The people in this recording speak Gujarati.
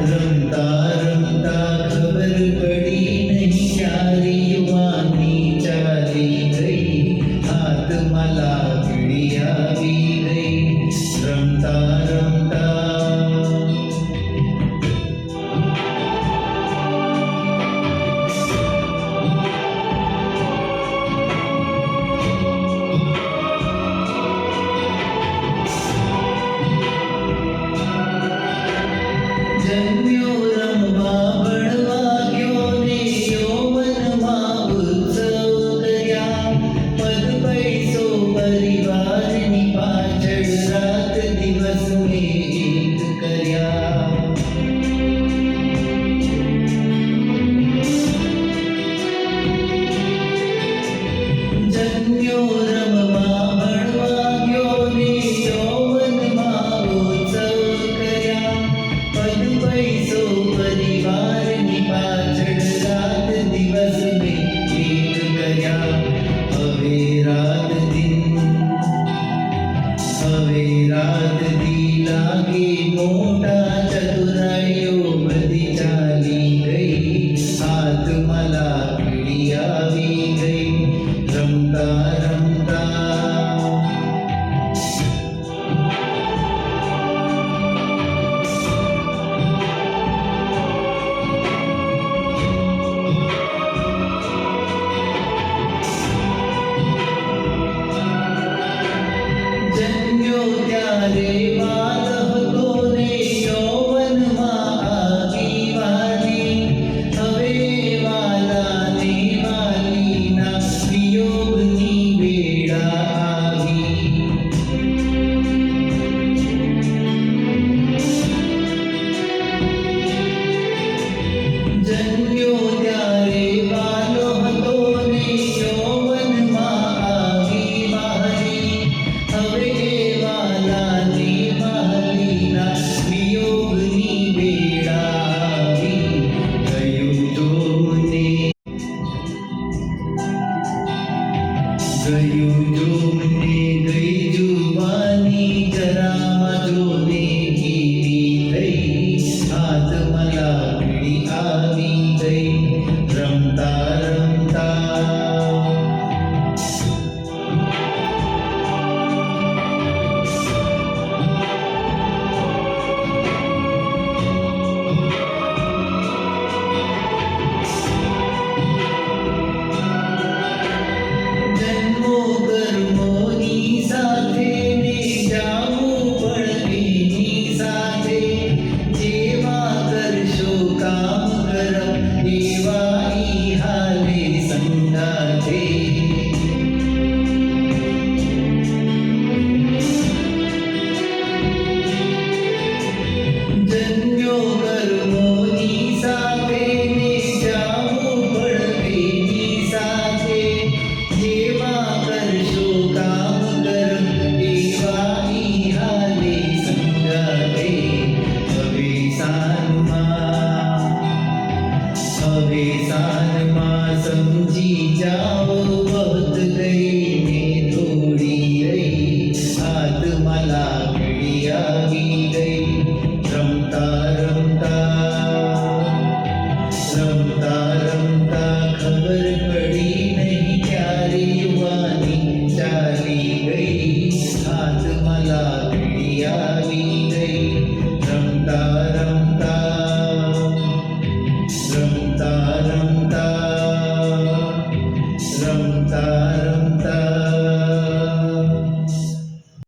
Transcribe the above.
રમતા રમતા ખબર પડી નહીં ક્યારે યુવાની ચાલી ગઈ, હાથમાં લાકડી આવી ગઈ. રમતા રમતા જન્મ્યો રમવા ભણવા ગયો ને યૌવનમાં ઉત્સવ કર્યા. પદ પૈસો પરિવારની પાછળ રાત દિવસ મેં એક કર્યા. જન્મ્યો રમવા ભણવા ગયો ને યૌવનમાં ઉત્સવ કર્યા. પદ પૈસો પરિવારની પાછળ રાત દિવસ મેં એક કર્યા. હવે રાત દી લાગે મોટા